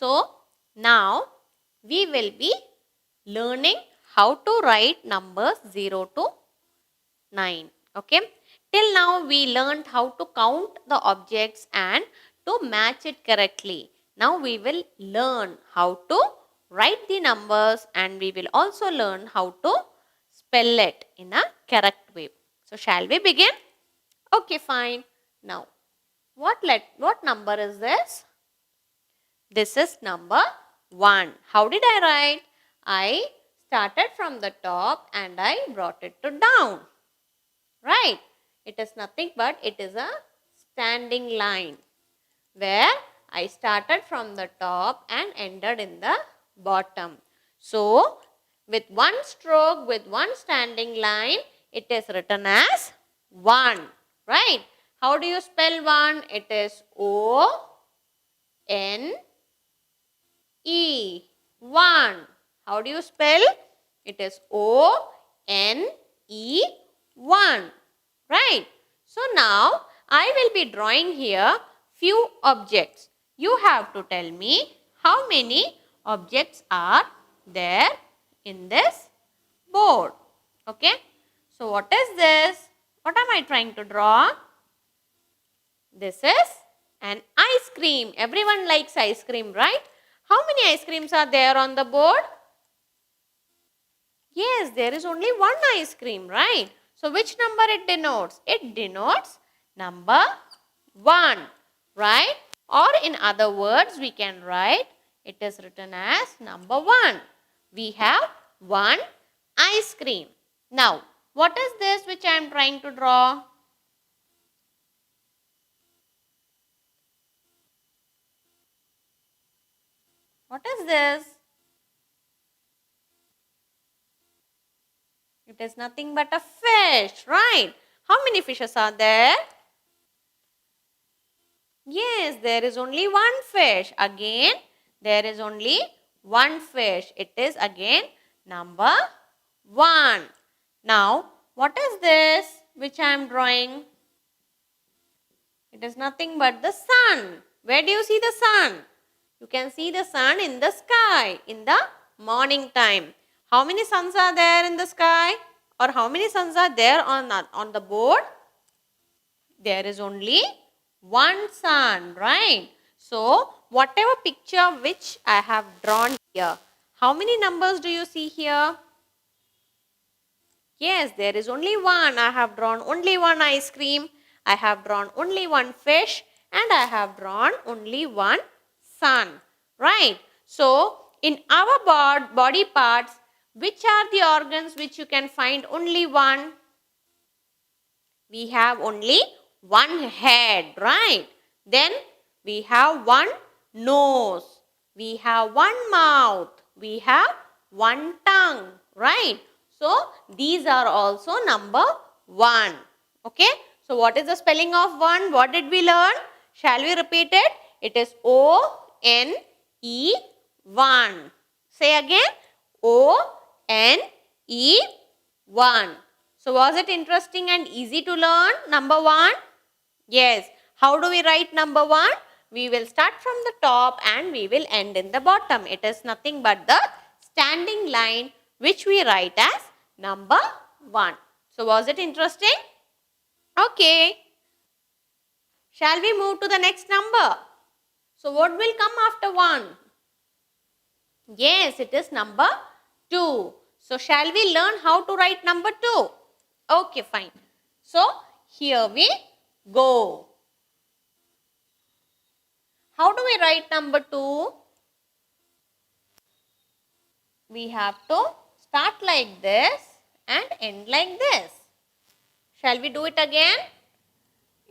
So now we will be learning how to write numbers 0 to 9. Okay. Till now we learned how to count the objects and to match it correctly. Now we will learn how to write the numbers and we will also learn how to spell it in a correct way. So shall we begin? Okay, fine. Now what number is this? This is number 1. How did I write? I started from the top and I brought it to down. Right? It is nothing but it is a standing line where I started from the top and ended in the bottom. So, with one stroke, with one standing line, it is written as 1. Right? How do you spell 1? It is O-N-E. 1. How do you spell? It is O-N-E. 1. Right? So now I will be drawing here few objects. You have to tell me how many objects are there in this board. Okay? So what is this? What am I trying to draw? This is an ice cream. Everyone likes ice cream, right? How many ice creams are there on the board? Yes, there is only one ice cream, right? So which number it denotes? It denotes number 1, right? Or in other words, we can write, it is written as number 1. We have one ice cream. Now, what is this which I am trying to draw? What is this? It is nothing but a fish, right? How many fishes are there? Yes, there is only one fish. Again, there is only one fish. It is again number 1. Now, what is this which I am drawing? It is nothing but the sun. Where do you see the sun? You can see the sun in the sky in the morning time. How many suns are there in the sky? Or how many suns are there on the board? There is only one sun, right? So, whatever picture which I have drawn here, how many numbers do you see here? Yes, there is only one. I have drawn only one ice cream. I have drawn only one fish. And I have drawn only one sun, right? So, in our body parts, which are the organs which you can find only one? We have only one head, right? Then we have one nose. We have one mouth. We have one tongue, right? So, these are also number 1. Okay? So, what is the spelling of 1? What did we learn? Shall we repeat it? It is O-N-E 1. Say again. O-N-E 1. So, was it interesting and easy to learn? Number 1? Yes. How do we write number 1? We will start from the top and we will end in the bottom. It is nothing but the standing line which we write as number 1. So, was it interesting? Okay. Shall we move to the next number? So, what will come after 1? Yes, it is number 2. So, shall we learn how to write number 2? Okay, fine. So, here we go. How do we write number 2? We have to start like this and end like this. Shall we do it again?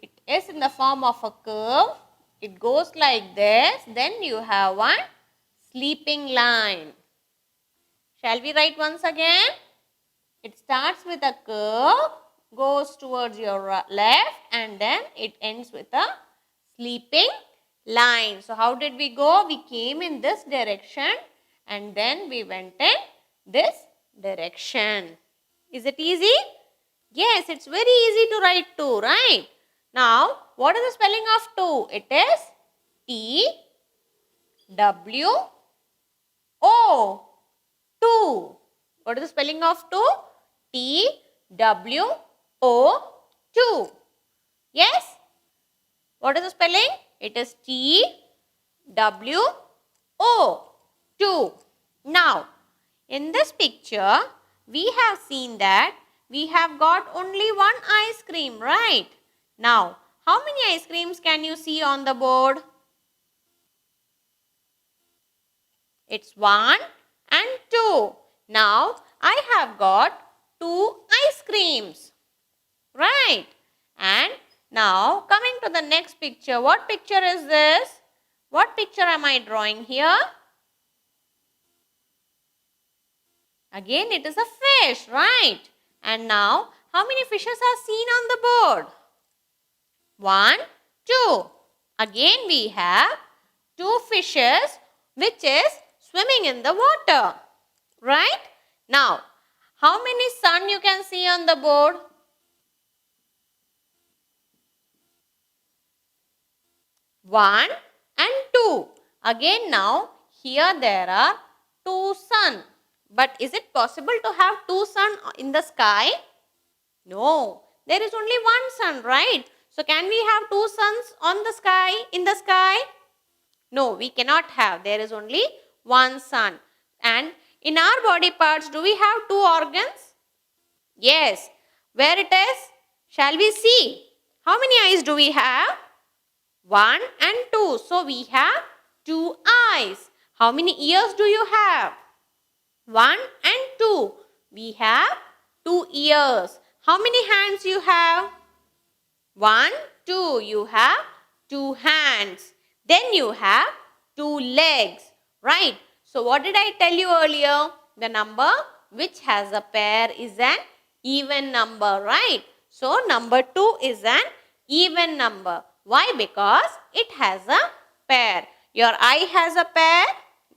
It is in the form of a curve. It goes like this. Then you have one sleeping line. Shall we write once again? It starts with a curve, goes towards your left and then it ends with a sleeping line. So, how did we go? We came in this direction and then we went in this direction. Is it easy? Yes, it's very easy to write 2, right? Now, what is the spelling of 2? It is W O. 2. What is the spelling of 2? T W O 2. Yes? What is the spelling? It is T W O 2. Now, in this picture, we have seen that we have got only one ice cream, right? Now, how many ice creams can you see on the board? It's 1 and 2. Now, I have got 2 ice creams, right? And now, coming to the next picture, what picture is this? What picture am I drawing here? Again, it is a fish, right? And now, how many fishes are seen on the board? 1, 2. Again, we have 2 fishes which is swimming in the water, right? Now, how many sun you can see on the board? 1 and 2. Again now, here there are 2 sun. But is it possible to have 2 sun in the sky? No, there is only one sun, right? So can we have 2 suns on the sky, in the sky? No, we cannot have. There is only one sun. And in our body parts, do we have 2 organs? Yes. Where it is? Shall we see? How many eyes do we have? 1 and 2. So we have 2 eyes. How many ears do you have? 1 and 2. We have 2 ears. How many hands you have? 1, 2. You have 2 hands. Then you have 2 legs. Right? So what did I tell you earlier? The number which has a pair is an even number. Right? So number 2 is an even number. Why? Because it has a pair. Your eye has a pair?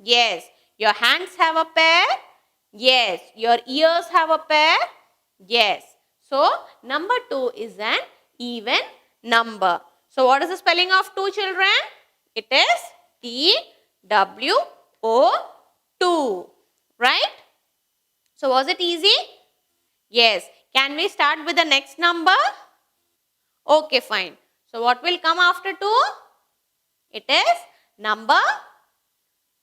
Yes. Your hands have a pair? Yes. Your ears have a pair? Yes. So, number 2 is an even number. So, what is the spelling of 2, children? It is TWO2. Right? So, was it easy? Yes. Can we start with the next number? Okay, fine. So, what will come after 2? It is number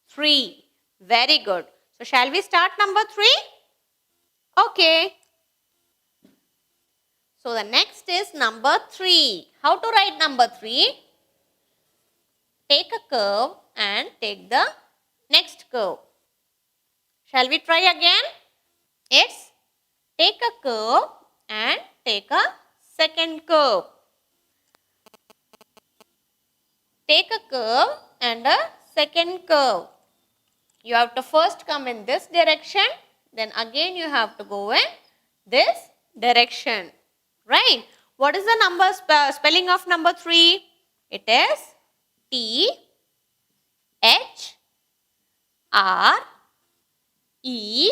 3. Very good. So, shall we start number 3? Okay. So, the next is number 3. How to write number 3? Take a curve and take the next curve. Shall we try again? It's take a curve and take a second curve. Take a curve and a second curve. You have to first come in this direction, then again you have to go in this direction. Right? What is the number spelling of number 3? It is T H R E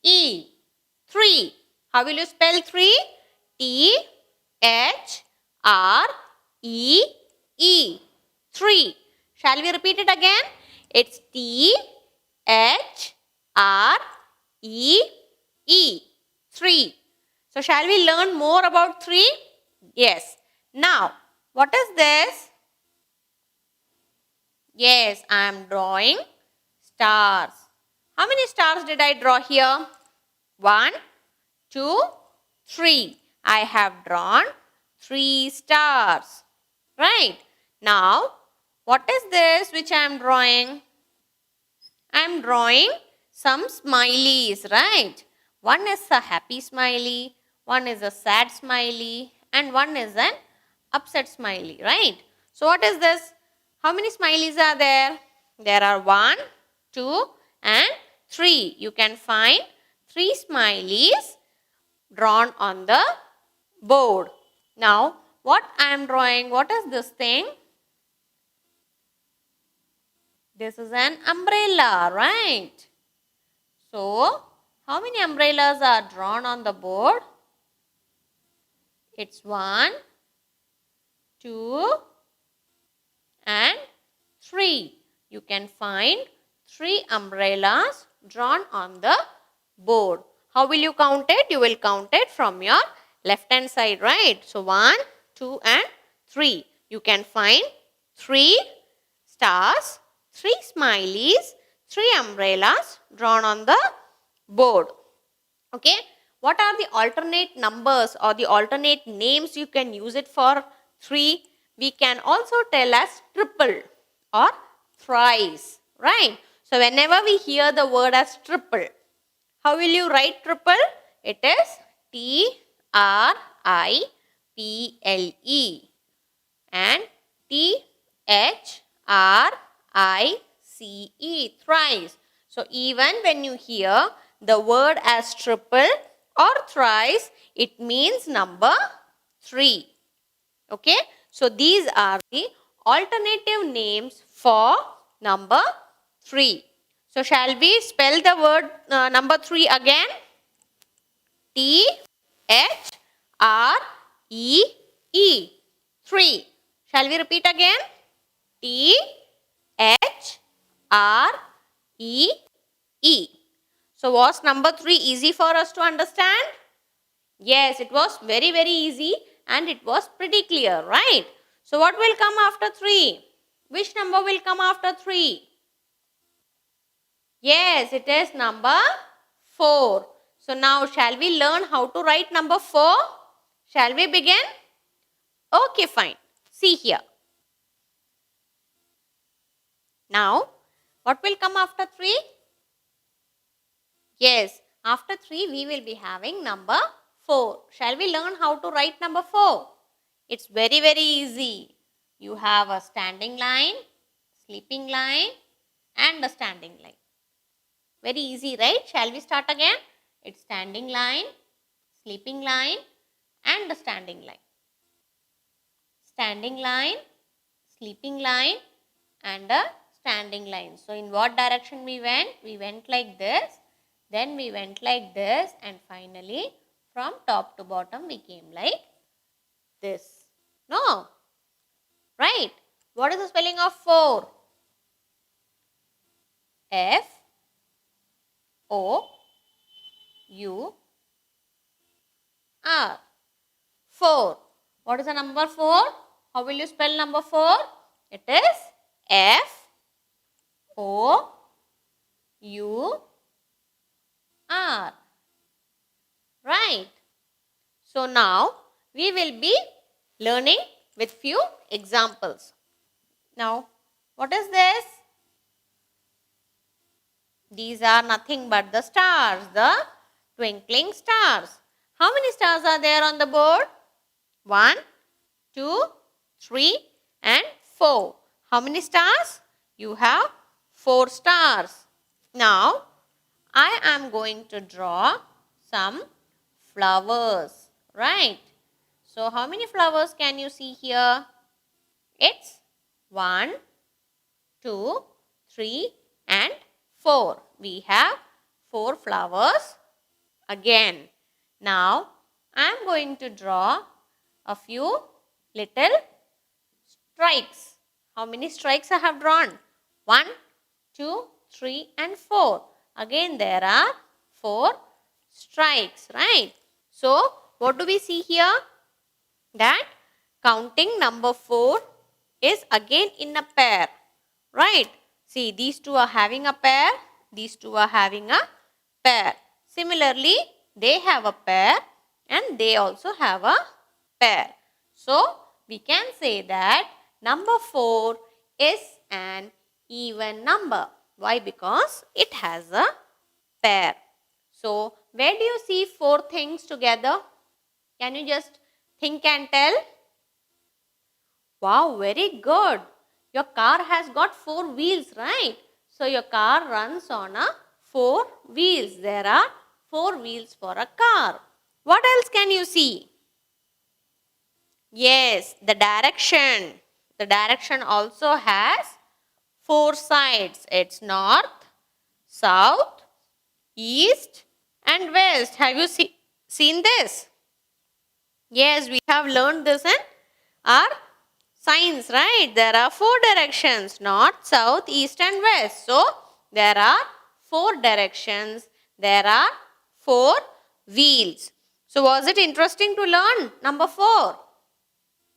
E. 3. How will you spell 3? T H R E E. 3. Shall we repeat it again? It's T H R E E. 3. So, shall we learn more about 3? Yes. Now, what is this? Yes, I am drawing stars. How many stars did I draw here? 1, 2, 3. I have drawn 3 stars. Right? Now, what is this which I am drawing? I am drawing some smileys, right? One is a happy smiley, one is a sad smiley, and one is an upset smiley, right? So, what is this? How many smileys are there? There are 1, 2, and 3. You can find 3 smileys drawn on the board. Now, what I am drawing? What is this thing? This is an umbrella, right? So, how many umbrellas are drawn on the board? It's 1, 2, and 3. you can find 3 umbrellas drawn on the board. How will you count it? You will count it from your left hand side, right? So 1, 2 and 3. You can find 3 stars, 3 smileys, 3 umbrellas drawn on the board. Okay. What are the alternate numbers or the alternate names you can use it for 3? We can also tell as triple or thrice, right? So whenever we hear the word as triple, how will you write triple? It is T-R-I-P-L-E and T-H-R-I-C-E, thrice. So even when you hear the word as triple or thrice, it means number 3. Okay. So these are the alternative names for number 3. So shall we spell the word number 3 again? T-H-R-E-E. 3. Shall we repeat again? T-H-R-E-E. So was number 3 easy for us to understand? Yes, it was very easy and it was pretty clear, right? So what will come after 3? Which number will come after 3? Yes, it is number 4. So now shall we learn how to write number 4? Shall we begin? Okay, fine. See here. Now, what will come after 3? Yes, after 3 we will be having number 4. Shall we learn how to write number 4? It's very easy. You have a standing line, sleeping line and a standing line. Very easy, right? Shall we start again? It's standing line, sleeping line and a standing line. Standing line, sleeping line and a standing line. So in what direction we went? We went like this, then we went like this and finally from top to bottom we came like this. No? Right? What is the spelling of 4? F O U R. 4. What is the number 4? How will you spell number 4? It is F O U R. Right. So now we will be learning with few examples. Now, what is this? These are nothing but the stars, the twinkling stars. How many stars are there on the board? 1, 2, 3 and 4. How many stars? You have 4 stars. Now, I am going to draw some flowers, right? So, how many flowers can you see here? It's 1, 2, 3 and 4. We have 4 flowers again. Now, I am going to draw a few little strikes. How many strikes I have drawn? 1, 2, 3 and 4. Again there are 4 strikes, right? So, what do we see here? That counting number 4 is again in a pair, right? See, these two are having a pair, these two are having a pair. Similarly, they have a pair and they also have a pair. So, we can say that number 4 is an even number. Why? Because it has a pair. So, where do you see 4 things together? Can you just think and tell? Wow, very good. Your car has got 4 wheels, right? So, your car runs on a 4 wheels. There are 4 wheels for a car. What else can you see? Yes, the direction. The direction also has 4 sides. It's north, south, east and west. Have you seen this? Yes, we have learned this in our signs, right? There are 4 directions, north, south, east and west. So, there are 4 directions. There are 4 wheels. So, was it interesting to learn number 4?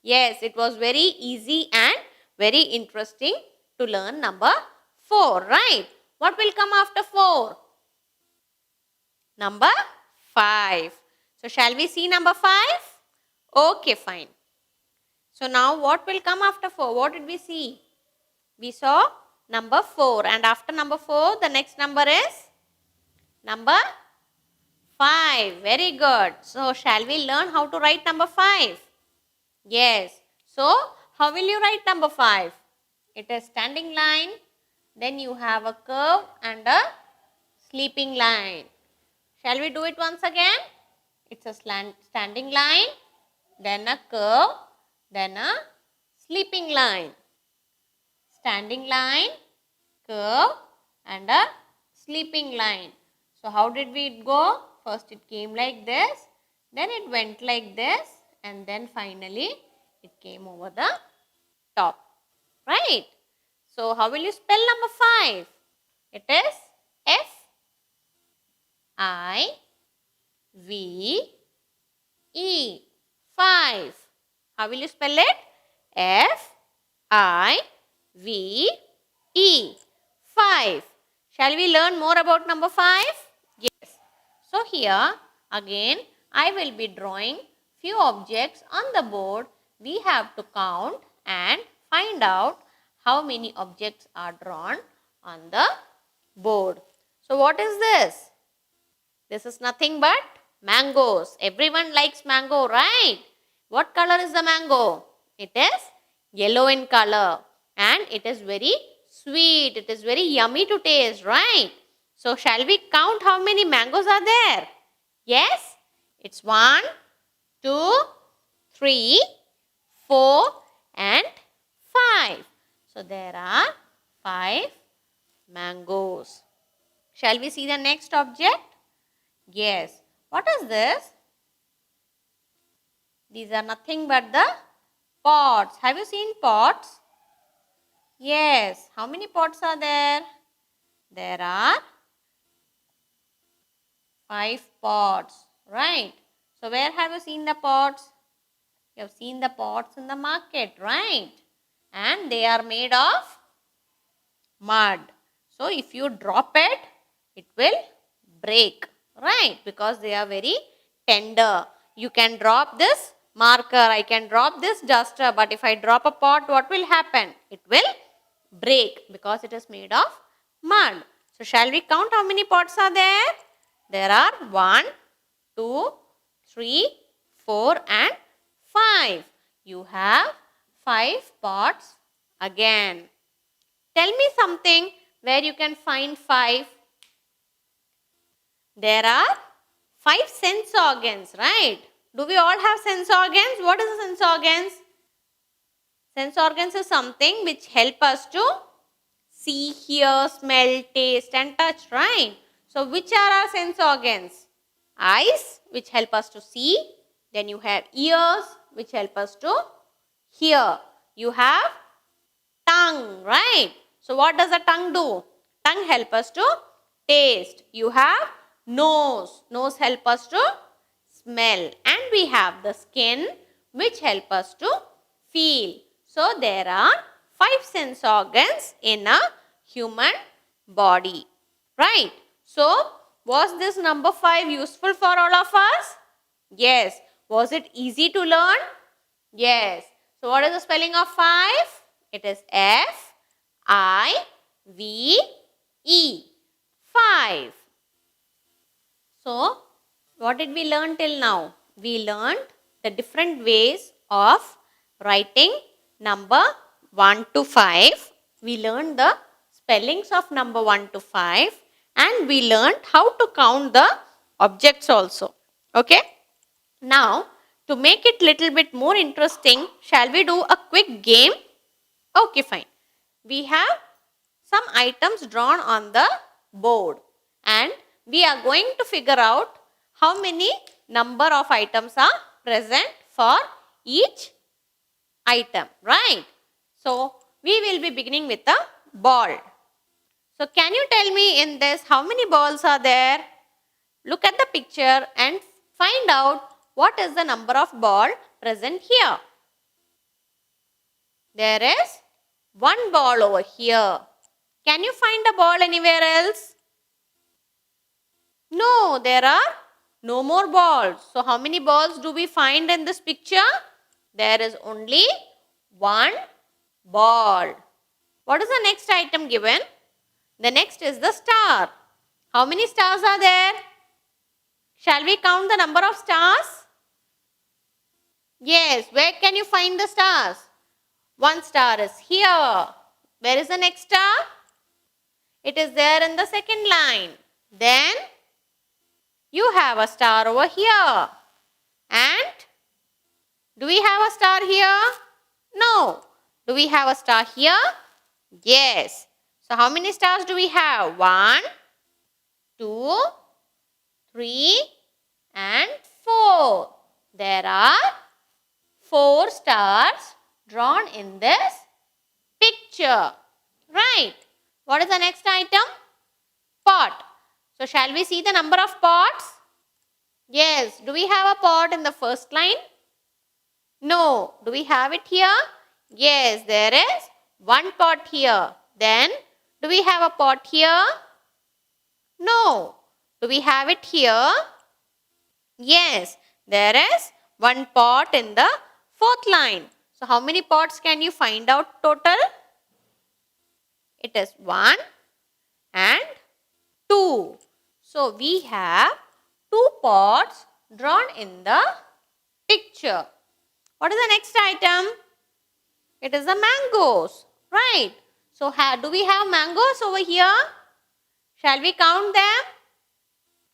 Yes, it was very easy and very interesting to learn number 4, right? What will come after 4? Number 5. So, shall we see number 5? Okay, fine. So, now what will come after 4? What did we see? We saw number 4, and after number 4, the next number is number 5. Very good. So, shall we learn how to write number 5? Yes. So, how will you write number 5? It is standing line, then you have a curve and a sleeping line. Shall we do it once again? It's a standing line, then a curve, then a sleeping line. Standing line, curve and a sleeping line. So, how did we go? First it came like this, then it went like this, and then finally it came over the top. Right? So, how will you spell number 5? It is F-I-V-E. 5. How will you spell it? F-I-V-E. 5. Shall we learn more about number 5? Yes. So, here again I will be drawing few objects on the board. We have to count and find out how many objects are drawn on the board. So, what is this? This is nothing but mangoes. Everyone likes mango, right? What color is the mango? It is yellow in color and it is very sweet. It is very yummy to taste, right? So, shall we count how many mangoes are there? Yes? It's 1, 2, 3, 4 and 5. So, there are 5 mangoes. Shall we see the next object? Yes. What is this? These are nothing but the pots. Have you seen pots? Yes. How many pots are there? There are 5 pots. Right. So, where have you seen the pots? You have seen the pots in the market, right? And they are made of mud. So, if you drop it, it will break, right? Because they are very tender. You can drop this marker, I can drop this duster, but if I drop a pot, what will happen? It will break because it is made of mud. So, shall we count how many pots are there? There are 1, 2, 3, 4 and 5. You have 5 pots again. Tell me something where you can find 5. There are 5 sense organs, right? Do we all have sense organs? What is a sense organs? Sense organs is something which help us to see, hear, smell, taste and touch, right? So, which are our sense organs? Eyes, which help us to see. Then you have ears, which help us to hear. You have tongue, right? So, what does the tongue do? Tongue help us to taste. You have nose. Nose help us to smell. And we have the skin, which help us to feel. So, there are 5 sense organs in a human body, right? So, was this number 5 useful for all of us? Yes. Was it easy to learn? Yes. So, what is the spelling of 5? It is F-I-V-E. 5. So, what did we learn till now? We learned the different ways of writing number 1 to 5. We learned the spellings of number 1 to 5 and we learned how to count the objects also. Okay? Now, to make it little bit more interesting, shall we do a quick game? Okay, fine. We have some items drawn on the board and we are going to figure out how many number of items are present for each item, right? So, we will be beginning with a ball. So, can you tell me in this how many balls are there? Look at the picture and find out what is the number of ball present here. There is one ball over here. Can you find a ball anywhere else? No, there are no more balls. So, how many balls do we find in this picture? There is only one ball. What is the next item given? The next is the star. How many stars are there? Shall we count the number of stars? Yes, where can you find the stars? One star is here. Where is the next star? It is there in the second line. Then you have a star over here. And do we have a star here? No. Do we have a star here? Yes. So how many stars do we have? 1, 2, 3 and 4. There are 4 stars drawn in this picture. Right. What is the next item? Pot. So shall we see the number of pots? Yes. Do we have a pot in the first line? No. Do we have it here? Yes, there is one pot here. Then, do we have a pot here? No. Do we have it here? Yes, there is one pot in the fourth line. So, how many pots can you find out total? It is 1 and 2. So, we have 2 pots drawn in the picture. What is the next item? It is the mangoes, right? So, do we have mangoes over here? Shall we count them?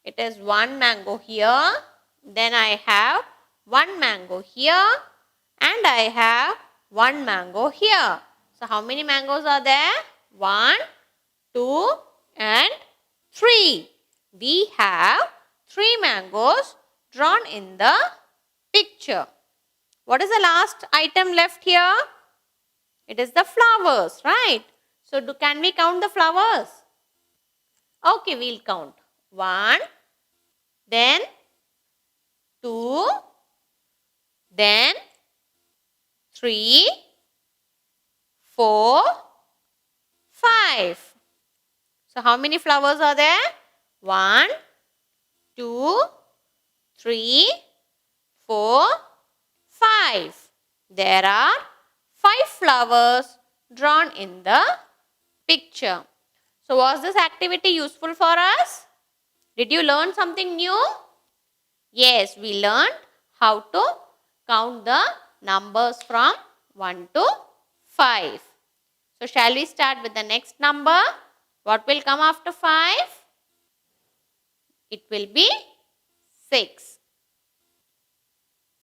It is 1 mango here. Then I have 1 mango here. And I have 1 mango here. So, how many mangoes are there? 1, 2 and 3. We have 3 mangoes drawn in the picture. What is the last item left here? It is the flowers, right? So, can we count the flowers? Okay, we'll count. 1, then 2, then 3, 4, 5. So, how many flowers are there? 1, 2, 3, 4, 5. There are 5 flowers drawn in the picture. So, was this activity useful for us? Did you learn something new? Yes, we learned how to count the numbers from 1 to 5. So, shall we start with the next number? What will come after 5? It will be 6.